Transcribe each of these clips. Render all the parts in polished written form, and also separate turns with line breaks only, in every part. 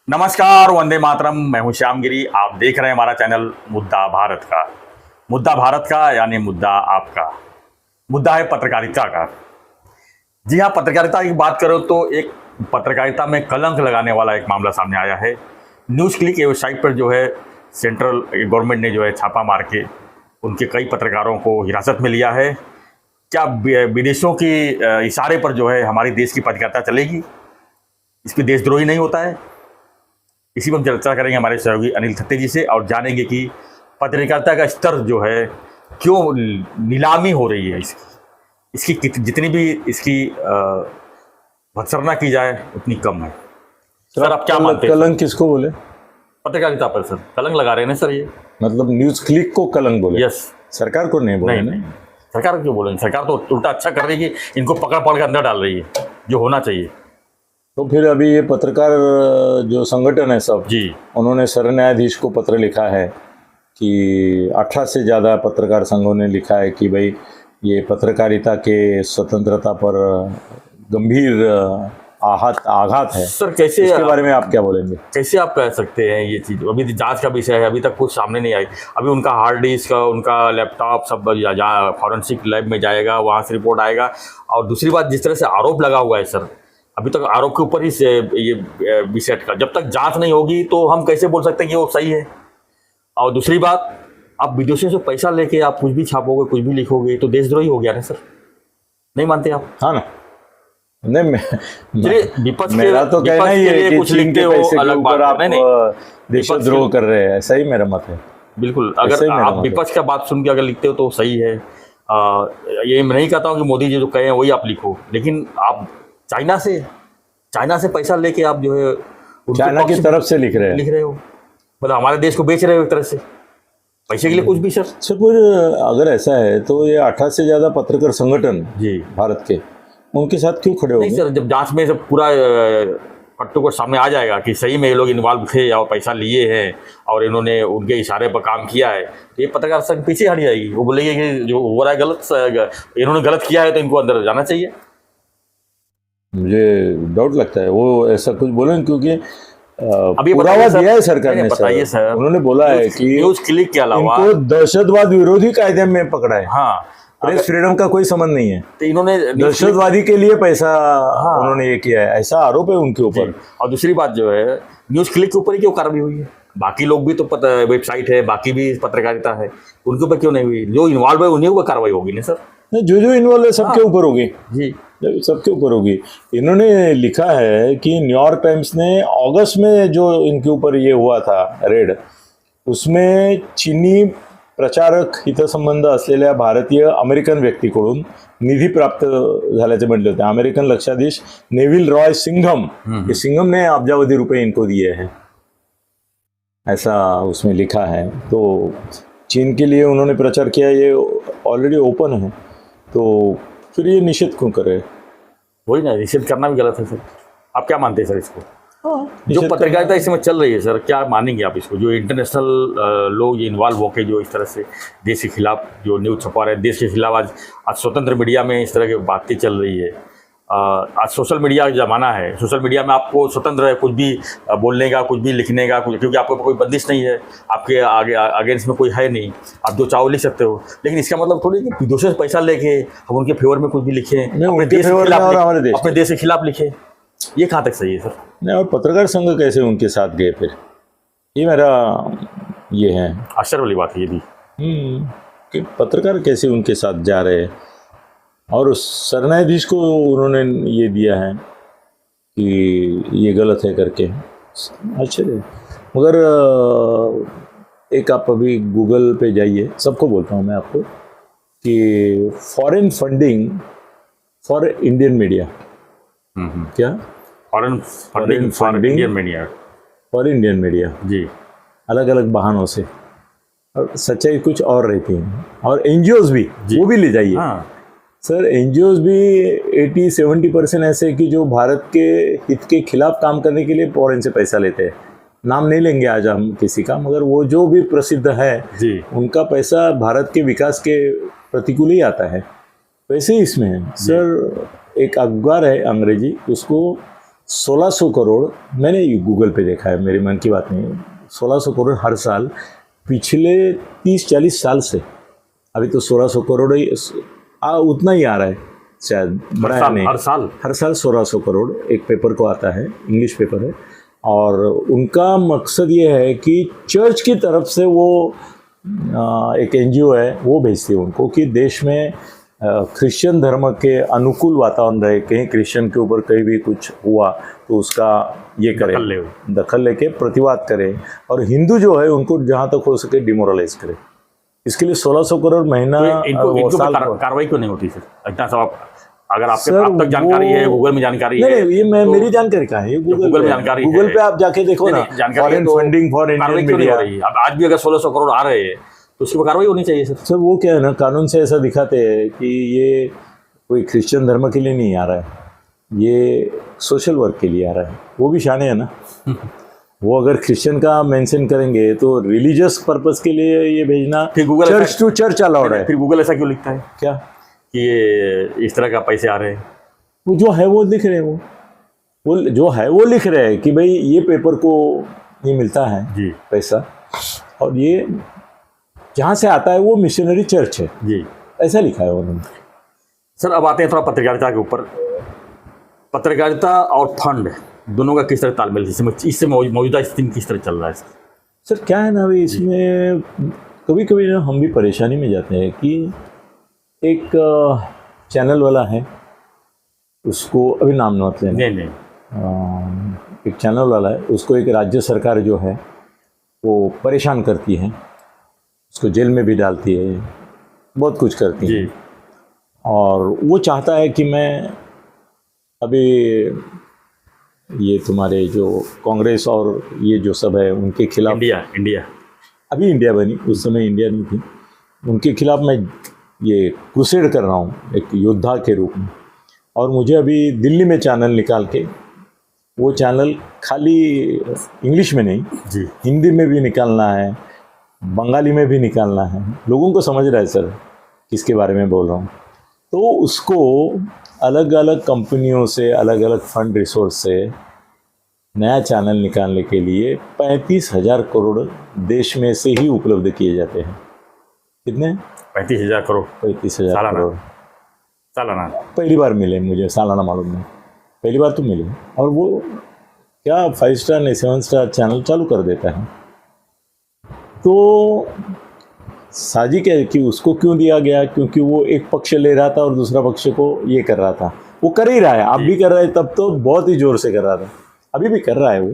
नमस्कार, वंदे मातरम। मैं हूं श्यामगिरी। आप देख रहे हैं हमारा चैनल मुद्दा भारत का। मुद्दा भारत का यानी मुद्दा आपका। मुद्दा है पत्रकारिता का। जी हाँ, पत्रकारिता की बात करो तो एक पत्रकारिता में कलंक लगाने वाला एक मामला सामने आया है। न्यूज़ क्लिक की वेबसाइट पर जो है सेंट्रल गवर्नमेंट ने जो है छापा मार के उनके कई पत्रकारों को हिरासत में लिया है। क्या विदेशों की इशारे पर जो है हमारी देश की पत्रकारिता चलेगी? इस पर देशद्रोही नहीं होता है? इसी पर हम चर्चा करेंगे हमारे सहयोगी अनिल थत्ते जी से और जानेंगे कि पत्रकारिता का स्तर जो है क्यों नीलामी हो रही है। इसकी जितनी भी इसकी भत्सरना की जाए उतनी कम है। सर आप क्या मानते हैं?
कलंक किसको बोले?
पत्रकारिता पर सर कलंक लगा रहे हैं ना सर ये।
मतलब न्यूज़ क्लिक को कलंक बोले?
यस।
सरकार को नहीं बोले?
नहीं, सरकार क्यों बोलेंगे? सरकार तो उल्टा अच्छा कर रही है कि इनको पकड़ पकड़ के अंदर डाल रही है, जो होना चाहिए।
तो फिर अभी ये पत्रकार जो संगठन है सब
जी,
उन्होंने सर न्यायाधीश को पत्र लिखा है कि 18 से ज़्यादा पत्रकार संघों ने लिखा है कि भाई ये पत्रकारिता के स्वतंत्रता पर गंभीर आघात है।
सर कैसे
इसके बारे में आप क्या बोलेंगे?
कैसे आप कह सकते हैं ये चीज़? अभी जांच का विषय है, अभी तक कुछ सामने नहीं आई। अभी उनका हार्ड डिस्क, उनका लैपटॉप सब जहाँ फॉरेंसिक लैब में जाएगा, वहाँ से रिपोर्ट आएगा। और दूसरी बात, जिस तरह से आरोप लगा हुआ है सर, अभी तक आरोप के ऊपर ही से ये विषय का जब तक जांच नहीं होगी तो हम कैसे बोल सकते हैं कि वो सही है। और दूसरी बात, आप विदेशों से पैसा लेके आप कुछ भी छापोगे, कुछ भी लिखोगे तो देशद्रोही हो गया ना सर? नहीं मानते आप?
हाँ ना? नहीं,
विपक्ष
मेरा तो कहना ही है कि
कुछ लिखते हो अलग बात
आप
है। नहीं,
देशद्रोह कर रहे हैं, ऐसा ही मेरा मत है।
बिल्कुल, अगर आप विपक्ष का बात सुन के अगर लिखते हो तो सही है। ये मैं नहीं कहता हूँ कि मोदी जी जो कहे हैं वही आप लिखो, लेकिन आप चाइना से पैसा लेके आप जो है
चाइना की तरफ से लिख रहे
हो, मतलब हमारे देश को बेच रहे हो एक तरह से पैसे के लिए कुछ भी। सर
अगर ऐसा है तो ये 18 से ज़्यादा पत्रकार संगठन
जी
भारत के, उनके साथ क्यों खड़े हो गए?
नहीं सर, जब जांच में सब पूरा पट्टू को सामने आ जाएगा कि सही में ये लोग इन्वॉल्व थे और पैसा लिए हैं और इन्होंने उनके इशारे पर काम किया है, तो ये पत्रकार संघ पीछे हट जाएगी। वो बोलेंगे कि जो हो रहा है गलत, इन्होंने गलत किया है तो इनको अंदर जाना चाहिए।
मुझे डाउट लगता है वो ऐसा कुछ बोलेंगे, क्योंकि
अभी
पुरावा दिया है सरकार ने।
बताइए सर,
उन्होंने बोला है कि
न्यूज़ क्लिक के अलावा
इनको दहशतवाद विरोधी कायदे में पकड़ा है।
हाँ,
प्रेस फ्रीडम का कोई संबंध नहीं है।
तो इन्होंने
दहशतवादी के लिए पैसा उन्होंने ये किया है, ऐसा आरोप है उनके ऊपर।
और दूसरी बात जो है, न्यूज़ क्लिक के ऊपर ही क्यों कार्रवाई हुई है? बाकी लोग भी तो वेबसाइट है, बाकी भी पत्रकारिता है, उनके ऊपर क्यों नहीं हुई? जो इन्वॉल्व है उन्हीं ऊपर कार्रवाई होगी ना सर?
जो इन्वॉल्व है सबके ऊपर होगी
जी,
सबके ऊपर होगी। इन्होंने लिखा है कि न्यूयॉर्क टाइम्स ने अगस्त में जो इनके ऊपर ये हुआ था रेड, उसमें चीनी प्रचारक हितसंबंध असलेल्या भारतीय अमेरिकन व्यक्तीकडून निधी प्राप्त झाल्याचे म्हटले होते। अमेरिकन लक्षाधीश नेविल रॉय सिंघम, ये सिंघम ने अब्जावधी रुपए इनको दिए हैं, ऐसा उसमें लिखा है। तो चीन के लिए उन्होंने प्रचार किया, ये ऑलरेडी ओपन है, तो फिर ये निषेध क्यों करे?
वही ना, निषेध करना भी गलत है सर। आप क्या मानते हैं सर इसको? जो पत्रकारिता इसमें चल रही है सर, क्या मानेंगे आप इसको? जो इंटरनेशनल लोग इन्वॉल्व होकर जो इस तरह से देश के खिलाफ जो न्यूज़ छपा रहे हैं, देश के खिलाफ आज स्वतंत्र मीडिया में इस तरह की बातें चल रही है। आज सोशल मीडिया का ज़माना है। सोशल मीडिया में आपको स्वतंत्र है कुछ भी बोलने का, कुछ भी लिखने का, क्योंकि आपको कोई बंदिश नहीं है, आपके आगे अगेंस्ट में कोई है नहीं, आप जो चाहो लिख सकते हो। लेकिन इसका मतलब थोड़ी कि विदेशों से पैसा लेके हम उनके फेवर में कुछ भी लिखें, अपने देश के खिलाफ लिखें, ये कहाँ तक सही है सर?
नहीं, और पत्रकार संघ कैसे उनके साथ गए फिर? ये मेरा ये है
आश्चर्य वाली बात है ये भी
कि पत्रकार कैसे उनके साथ जा रहे हैं। और उस सरन्यायाधीश को उन्होंने ये दिया है कि ये गलत है करके। आश्चर्य। मगर एक आप अभी गूगल पे जाइए, सबको बोलता हूँ मैं आपको कि foreign funding for Indian media. क्या?
Foreign funding for Indian media,
for Indian media
जी,
अलग अलग बहानों से, और सच्चाई कुछ और रहती है। और एनजीओज भी, वो भी ले जाइए।
हाँ
सर, एनजीओज भी 80-70% ऐसे हैं कि जो भारत के हित के खिलाफ काम करने के लिए फॉरेन से पैसा लेते हैं। नाम नहीं लेंगे आज हम किसी का, मगर वो जो भी प्रसिद्ध है
जी,
उनका पैसा भारत के विकास के प्रतिकूल ही आता है। वैसे ही इसमें है सर। एक अखबार है अंग्रेजी, उसको 1600 करोड़, मैंने गूगल पे देखा है, मेरे मन की बात नहीं है, 1600 करोड़ हर साल पिछले 30-40 साल से। अभी तो 1600 करोड़ ही उतना ही आ रहा है शायद, बड़ा है नहीं। हर साल 1600 करोड़ एक पेपर को आता है, इंग्लिश पेपर है। और उनका मकसद ये है कि चर्च की तरफ से वो एक एनजीओ है, वो भेजती है उनको कि देश में क्रिश्चियन धर्म के अनुकूल वातावरण रहे, कहीं क्रिश्चियन के ऊपर कहीं भी कुछ हुआ तो उसका ये करे, दखल लेके प्रतिवाद करे, और हिंदू जो है उनको जहाँ तक हो सके डिमोरलाइज करे। इसके लिए 1600 करोड़ महीना
इनको कार्रवाई क्यों नहीं होती सर? इतना सब अगर आपके आप तक जानकारी है, गूगल में जानकारी है।
नहीं, ये मैं मेरी जानकारी कहाँ है, ये गूगल में जानकारी, गूगल पे आप जाके देखो ना, foreign funding for Indian media.
अब आज भी अगर 1600 करोड़ आ रहे हैं तो उसकी कार्रवाई होनी चाहिए सर।
सर वो क्या है ना, कानून से ऐसा दिखाते हैं कि ये कोई क्रिश्चियन धर्म के लिए नहीं आ रहा है, ये सोशल वर्क के लिए आ रहा है। वो भी शाने है ना, वो अगर क्रिश्चियन का मेंशन करेंगे तो रिलीजियस पर्पस के लिए ये भेजना, चर्च टू चर्च अलाउड है।
फिर गूगल ऐसा क्यों लिखता है
क्या
कि ये इस तरह का पैसे आ रहे हैं?
वो जो है वो लिख रहे हैं, वो जो है वो लिख रहे हैं कि भाई ये पेपर को ये मिलता है जी पैसा, और ये जहाँ से आता है वो मिशनरी चर्च है जी, ऐसा लिखा है उन्होंने।
सर अब आते हैं थोड़ा पत्रकारिता के ऊपर। पत्रकारिता और फंड दोनों का किस तरह तालमेल, इससे मौजूदा स्थिति में किस तरह चल रहा है
सर? क्या है ना अभी इसमें कभी कभी ना हम भी परेशानी में जाते हैं कि एक चैनल वाला है, उसको अभी नाम मत लेना, नहीं एक चैनल वाला है, उसको एक राज्य सरकार जो है वो परेशान करती है, उसको जेल में भी डालती है, बहुत कुछ करती है, और वो चाहता है कि मैं अभी ये तुम्हारे जो कांग्रेस और ये जो सब है उनके खिलाफ, इंडिया अभी इंडिया बनी, उस समय इंडिया नहीं थी, उनके खिलाफ मैं ये क्रूसेड कर रहा हूँ एक योद्धा के रूप में। और मुझे अभी दिल्ली में चैनल निकाल के, वो चैनल खाली इंग्लिश में नहीं जी, हिंदी में भी निकालना है, बंगाली में भी निकालना है, लोगों को समझ रहा है सर किसके बारे में बोल रहा हूँ। तो उसको अलग अलग कंपनियों से, अलग अलग फंड रिसोर्स से नया चैनल निकालने के लिए 35,000 करोड़ देश में से ही उपलब्ध किए जाते हैं। कितने?
35,000 करोड़।
35,000 करोड़
सालाना।
पहली बार मिले मुझे, सालाना मालूम नहीं, पहली बार तो मिले। और वो क्या 5 स्टार नहीं 7 स्टार चैनल चालू कर देता है। तो साजिश है कि उसको क्यों दिया गया, क्योंकि वो एक पक्ष ले रहा था और दूसरा पक्ष को ये कर रहा था। वो कर ही रहा है, अब भी कर रहा है, तब तो बहुत ही जोर से कर रहा था, अभी भी कर रहा है वो।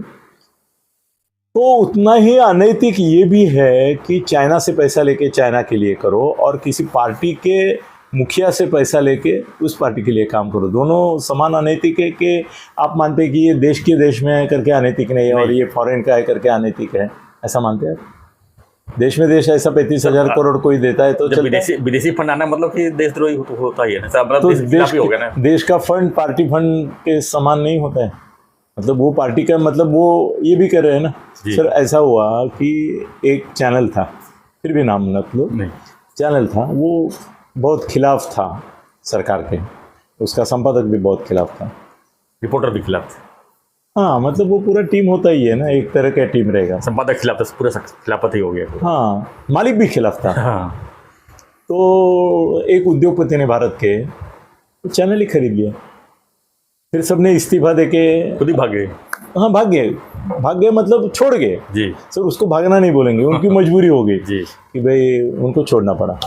तो उतना ही अनैतिक ये भी है कि चाइना से पैसा लेके चाइना के लिए करो, और किसी पार्टी के मुखिया से पैसा लेके उस पार्टी के लिए काम करो। दोनों समान अनैतिक है कि आप मानते हैं कि ये देश के देश में है करके अनैतिक नहीं है, और ये फॉरेन का है करके अनैतिक है, ऐसा मानते हैं? देश में देश ऐसा 35,000 करोड़ कोई देता है तो
विदेशी फंड आना मतलब कि देशद्रोही होता ही है ना।
तो देश का फंड पार्टी फंड के समान नहीं होता है, मतलब वो पार्टी का, मतलब वो ये भी कर रहे हैं ना सर। ऐसा हुआ कि एक चैनल था, फिर भी नाम मतलब चैनल था, वो बहुत खिलाफ था सरकार के, उसका संपादक भी बहुत खिलाफ था,
रिपोर्टर भी खिलाफ था।
हाँ, मतलब वो पूरा टीम होता ही है ना, एक तरह का टीम रहेगा।
संपादक खिलाफ था, पूरा खिलाफत ही हो गया।
हाँ, मालिक भी खिलाफ था।
हाँ।
तो एक उद्योगपति ने भारत के तो चैनल ही खरीद लिया, फिर सबने इस्तीफा देके
खुद ही भाग गए।
हाँ, भाग गए मतलब छोड़ गए
जी
सर, उसको भागना नहीं बोलेंगे, उनकी मजबूरी हो गई
जी
कि भाई उनको छोड़ना पड़ा।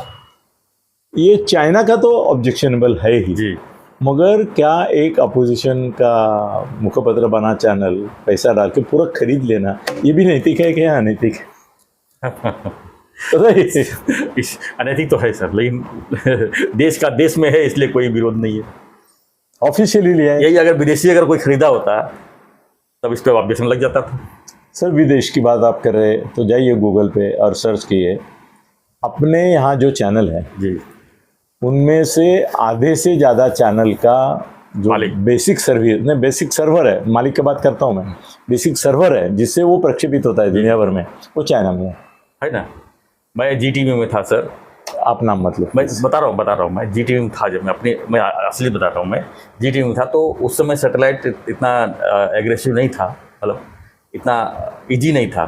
ये चाइना का तो ऑब्जेक्शनेबल है ही जी, मगर क्या एक अपोजिशन का मुखपत्र बना चैनल पैसा डाल के पूरा खरीद लेना, ये भी नैतिक है क्या अनैतिक है?
अनैतिक तो है सर, लेकिन देश में है इसलिए कोई विरोध नहीं है,
ऑफिशियली लिया है।
यही अगर विदेशी अगर कोई खरीदा होता तब इस पर ऑब्जेक्शन लग जाता था।
सर विदेश की बात आप कर रहे तो जाइए गूगल पे और सर्च कीजिए, अपने यहाँ जो चैनल है जी, उनमें से आधे से ज़्यादा चैनल का जो बेसिक सर्विस नहीं, बेसिक सर्वर है, मालिक की बात करता हूँ मैं, बेसिक सर्वर है जिससे वो प्रक्षेपित होता है दुनिया भर में, वो चाइना में है
ना। मैं GTV में था सर,
आप नाम मतलब
मैं बता रहा हूँ मैं GTV में था जब मैं असली बता रहा हूँ, मैं GTV में था तो उस समय सैटेलाइट इतना एग्रेसिव नहीं था, मतलब इतना इजी नहीं था।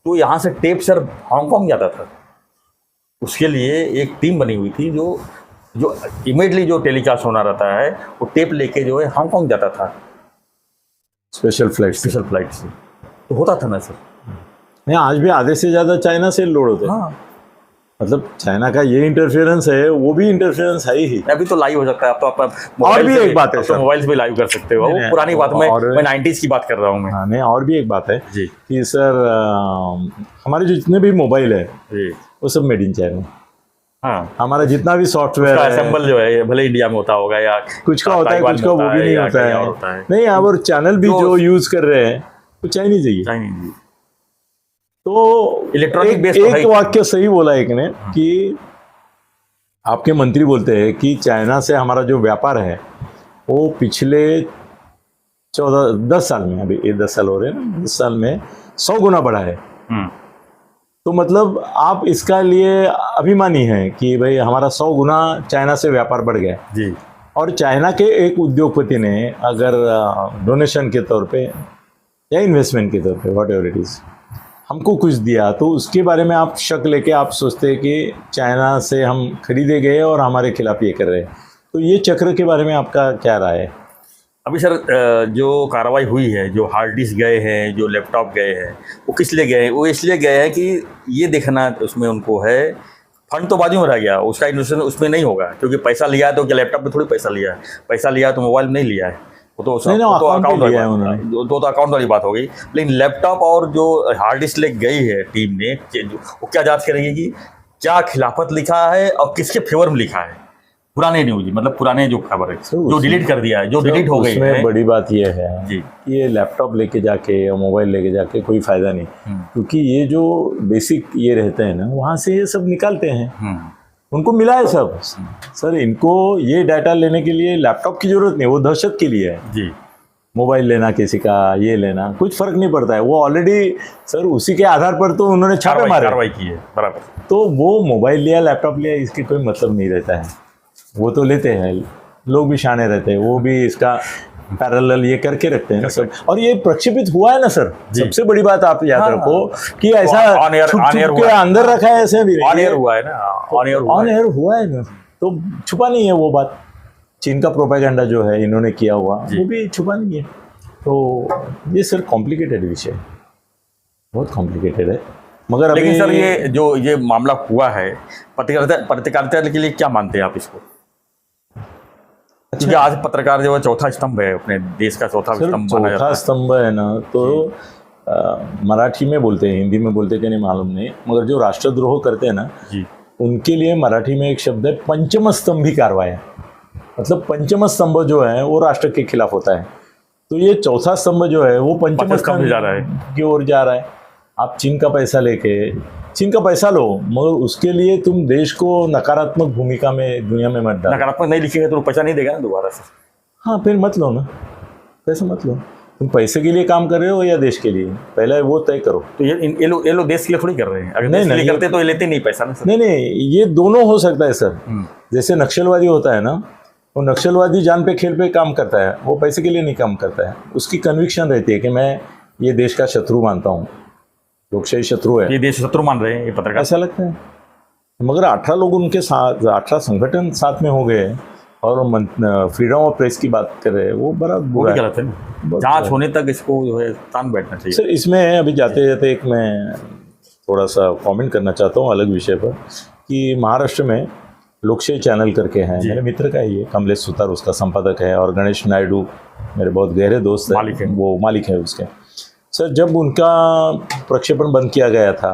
तो यहाँ से टेप सर हांगकांग जाता था, उसके लिए एक टीम बनी हुई थी जो इमीडिएटली जो टेलीकास्ट होना रहता है वो टेप लेके जो है हांगकांग जाता था
स्पेशल फ्लाइट
स्पेशल फ्लाइट से। तो होता था ना सर।
नहीं, आज भी आधे से ज़्यादा चाइना से लोड होते हैं।
हाँ,
मतलब चाइना का ये इंटरफेरेंस है, वो भी इंटरफेरेंस है ही।
अभी तो लाइव हो सकता है, अब तो आप
और
मोबाइल
भी
से
एक बात है
अब तो
सर,
मोबाइल से भी लाइव कर सकते हो। वो
नहीं,
पुरानी बात
और-
मैं 90s की बात कर रहा हूँ मैं।
हाँ, नहीं, और भी एक बात है
जी
कि सर हमारे जो जितने भी मोबाइल है
जी
वो सब मेड इन चाइना।
हाँ,
हमारा जितना भी सॉफ्टवेयर
उसका
है,
असेंबल जो है भले इंडिया में होता होगा या
कुछ का होता है,
ताइवान
कुछ
में
का वो भी नहीं
या
होता
कहीं
है।
और होता है।
नहीं, और चैनल भी
जो-
जो यूज कर रहे हैं वो चाइनीज है ये।
चाइनीज
तो
इलेक्ट्रॉनिक बेस तो है
एक
ही।
वाक्य सही बोला एक ने कि आपके मंत्री बोलते हैं कि चाइना से हमारा जो व्यापार है वो पिछले 10 साल में, अभी ये 10 साल हो रहे हैं ना, 10 साल में 100 गुना बढ़ा है।
हम्म,
तो मतलब आप इसका लिए अभिमानी हैं कि भाई हमारा 100 गुना चाइना से व्यापार बढ़ गया है।
जी
और चाइना के एक उद्योगपति ने अगर डोनेशन के तौर पे या इन्वेस्टमेंट के तौर पे व्हाट एवर इट इज़ हमको कुछ दिया, तो उसके बारे में आप शक लेके आप सोचते हैं कि चाइना से हम खरीदे गए और हमारे खिलाफ ये कर रहे हैं। तो ये चक्र के बारे में आपका क्या राय है?
अभी सर जो कार्रवाई हुई है, जो हार्ड डिस्क गए हैं, जो लैपटॉप गए हैं, वो किस लिए गए हैं? वो इसलिए गए हैं कि ये देखना उसमें उनको है, फंड तो बाजू में रह गया, उसका इन्वेस्टमेंट उसमें नहीं होगा, क्योंकि पैसा लिया है तो क्या लैपटॉप में थोड़ी पैसा लिया है, पैसा लिया है तो मोबाइल में नहीं लिया है, वो तो
नहीं,
वो तो
अकाउंट
अकाउंट
में लिया है
वाली
उन्होंने।
तो अकाउंट वाली बात हो गई। लेकिन लैपटॉप और जो हार्ड डिस्क ले गई है टीम ने, वो क्या जांच करेगी कि क्या खिलाफत लिखा है और किसके फेवर में लिखा है। पुराने न्यूज, मतलब पुराने जो खबर है जो डिलीट कर दिया है, जो डिलीट हो गई
उसमें
है।
बड़ी बात यह है
जी
कि ये लैपटॉप लेके जाके या मोबाइल लेके जाके कोई फायदा नहीं, क्योंकि ये जो बेसिक ये रहते हैं ना, वहाँ से ये सब निकालते हैं, उनको मिला है सब। सर इनको ये डाटा लेने के लिए लैपटॉप की जरूरत नहीं, वो दहशत के लिए है।
जी
मोबाइल लेना किसी का, ये लेना कुछ फर्क नहीं पड़ता है, वो ऑलरेडी सर उसी के आधार पर तो उन्होंने छापे मारे,
कार्रवाई की है बराबर।
तो वो मोबाइल लिया लैपटॉप लिया इसकी कोई मतलब नहीं रहता है, वो तो लेते हैं, लोग भी शाने रहते हैं, वो भी इसका पैरेलल ये करके रखते हैं ना सब। और ये प्रक्षेपित हुआ है ना सर, सबसे बड़ी बात आप याद
हाँ,
रखो कि ऐसा
on air
छुप छुप
हुआ
के
है।
अंदर रखा है, ऐसे भी
ऑन एयर हुआ है ना, ऑन एयर हुआ
ऑन
है।
एयर हुआ है ना, तो छुपा नहीं है वो बात। चीन का प्रोपेगेंडा जो है इन्होंने किया हुआ वो भी छुपा नहीं है। तो ये सर कॉम्प्लिकेटेड विषय है, बहुत कॉम्प्लिकेटेड है। मगर अभी
लेकिन सर ये मामला हुआ है, पत्रकारिता के लिए क्या मानते हैं आप इसको? क्योंकि आज पत्रकार जो है चौथा स्तंभ है, अपने देश का चौथा
सर
स्तंभ माना जाता
चौथा
है।
स्तंभ है ना, तो मराठी में बोलते हैं, हिंदी में बोलते हैं कि नहीं मालूम नहीं, मगर जो राष्ट्रद्रोह करते हैं ना
जी
उनके लिए मराठी में एक शब्द है पंचम स्तंभी कार्रवाई। मतलब पंचम स्तंभ जो है वो राष्ट्र के खिलाफ होता है, तो ये चौथा स्तंभ जो है वो पंचम
पंचम स्तंभ
स्तंभ
जा रहा है
की ओर जा रहा है। आप चीन का पैसा लेके चीन का पैसा लो, मगर उसके लिए तुम देश को नकारात्मक भूमिका में दुनिया में मत डालो।
नकारात्मक नहीं लिखेंगे तो पैसा नहीं देगा ना दोबारा से।
हाँ, फिर मत लो ना, पैसा मत लो। तुम पैसे के लिए काम कर रहे हो या देश के लिए, पहले वो तय करो।
तो ये लोग देश के लिए थोड़ी कर रहे हैं। अगर
नहीं,
देश के लिए
नहीं,
करते तो ये लेते नहीं पैसा ना सर।
नहीं, ये दोनों हो सकता है सर। जैसे नक्सलवादी होता है ना, वो नक्सलवादी जान पे खेल पे काम करता है, वो पैसे के लिए नहीं काम करता है, उसकी कन्विक्शन रहती है कि मैं ये देश का शत्रु मानता हूँ, लोकशाही शत्रु है,
ये देश शत्रु मान रहे हैं ये पत्रकार।
ऐसा लगता है। मगर 18 लोग उनके साथ, 18 संगठन साथ में हो गए और फ्रीडम ऑफ प्रेस की बात कर रहे हैं, वो बड़ा
वो
बुरा
भी
है।
गलत है ना, जांच होने तक इसको जो है तान बैठना चाहिए।
सर इसमें अभी जाते जाते एक मैं थोड़ा सा कमेंट करना चाहता हूँ अलग विषय पर, कि महाराष्ट्र में लोकशाही चैनल करके हैं, मेरे मित्र का ही है, कमलेश सुतार उसका संपादक है, और गणेश नायडू मेरे बहुत गहरे दोस्त
मालिक है।
वो मालिक है उसके। सर जब उनका प्रक्षेपण बंद किया गया था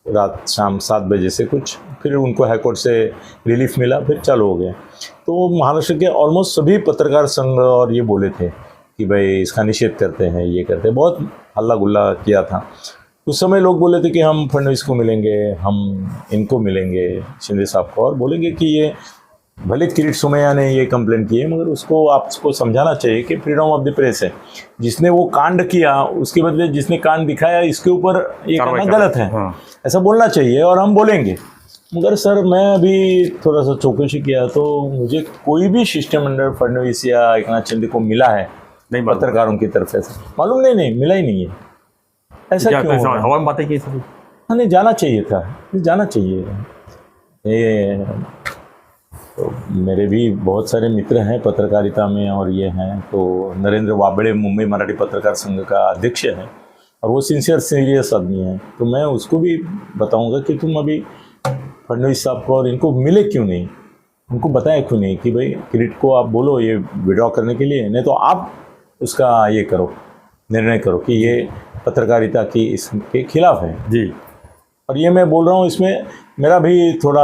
रात शाम 7 बजे से कुछ, फिर उनको हाईकोर्ट से रिलीफ मिला, फिर चालू हो गया, तो महाराष्ट्र के ऑलमोस्ट सभी पत्रकार संघ और ये बोले थे कि भाई इसका निषेध करते हैं, ये करते हैं, बहुत हल्ला गुल्ला किया था। उस समय लोग बोले थे कि हम फडणवीस को मिलेंगे, हम इनको मिलेंगे, शिंदे साहब को, और बोलेंगे कि ये भले किरीट सोमैया ने ये कंप्लेंट की है, मगर उसको आपको समझाना चाहिए कि फ्रीडम ऑफ द प्रेस है, जिसने वो कांड किया उसके बदले जिसने कांड दिखाया इसके ऊपर ये करना गलत है, ऐसा बोलना चाहिए, और हम बोलेंगे। मगर सर मैं अभी थोड़ा सा चौकसी किया तो मुझे कोई भी शिष्टमंडल फडणवीस या एकनाथ शिंदे को मिला है
नहीं मालूम।
पत्रकारों की तरफ से मालूम नहीं मिला ही नहीं है। ऐसा
क्या
क्यों हो
ऐसा
रहा है?
हवा में बातें की सर?
हाँ, नहीं जाना चाहिए था, जाना चाहिए। ये तो मेरे भी बहुत सारे मित्र हैं पत्रकारिता में और ये हैं, तो नरेंद्र वाबड़े मुंबई मराठी पत्रकार संघ का अध्यक्ष है और वो सिंसियर सीरियस आदमी है। तो मैं उसको भी बताऊंगा कि तुम अभी फडणवीस साहब को और इनको मिले क्यों नहीं, उनको बताया क्यों नहीं कि भाई किरीट को आप बोलो ये विड्रॉ करने के लिए, नहीं तो आप उसका ये करो, निर्णय करो कि ये पत्रकारिता की इसके खिलाफ है।
जी
और ये मैं बोल रहा हूँ, इसमें मेरा भी थोड़ा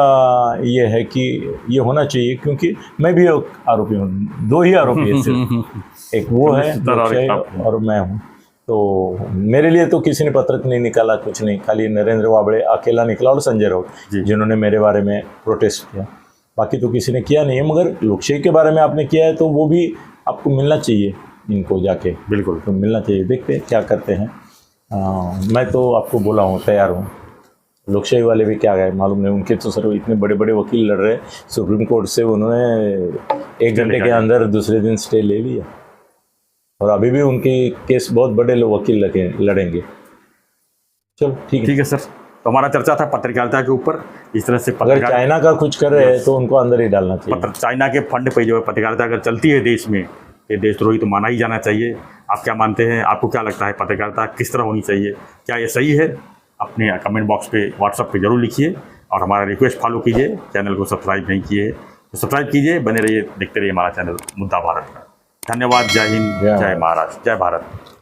ये है कि ये होना चाहिए, क्योंकि मैं भी एक आरोपी हूँ, दो ही आरोपी है सिर्फ, एक वो है लोकशाही और मैं हूँ। तो मेरे लिए तो किसी ने पत्रक नहीं निकाला, कुछ नहीं, खाली नरेंद्र वाबड़े अकेला निकला और संजय राउत जिन्होंने मेरे बारे में प्रोटेस्ट किया, बाकी तो किसी ने किया नहीं है। मगर लोकशाही के बारे में आपने किया है तो वो भी आपको मिलना चाहिए, इनको जाके
बिल्कुल
तो मिलना चाहिए। देखते हैं क्या करते हैं। मैं तो आपको बोला हूँ, तैयार हूँ। लोकशाही वाले भी क्या गए मालूम नहीं, उनके तो सर इतने बड़े बड़े वकील लड़ रहे, सुप्रीम कोर्ट से उन्होंने 1 घंटे के अंदर दूसरे दिन स्टे ले लिया और अभी भी उनके केस बहुत बड़े वकील लड़ेंगे। चलो ठीक
है सर। तो हमारा चर्चा था पत्रकारिता के ऊपर, इस तरह से
अगर चाइना का कुछ कर रहे हैं तो उनको अंदर ही डालना चाहिए।
चाइना के फंड पे जो है पत्रकारिता अगर चलती है देश में, ये देशद्रोही तो माना ही जाना चाहिए। आप क्या मानते हैं, आपको क्या लगता है पत्रकारिता किस तरह होनी चाहिए, क्या ये सही है? अपने कमेंट बॉक्स पे व्हाट्सएप पे जरूर लिखिए और हमारा रिक्वेस्ट फॉलो कीजिए। चैनल को सब्सक्राइब नहीं किए तो सब्सक्राइब कीजिए, बने रहिए, देखते रहिए हमारा चैनल मुद्दा भारत का। धन्यवाद। जय हिंद, जय महाराष्ट्र, जय भारत।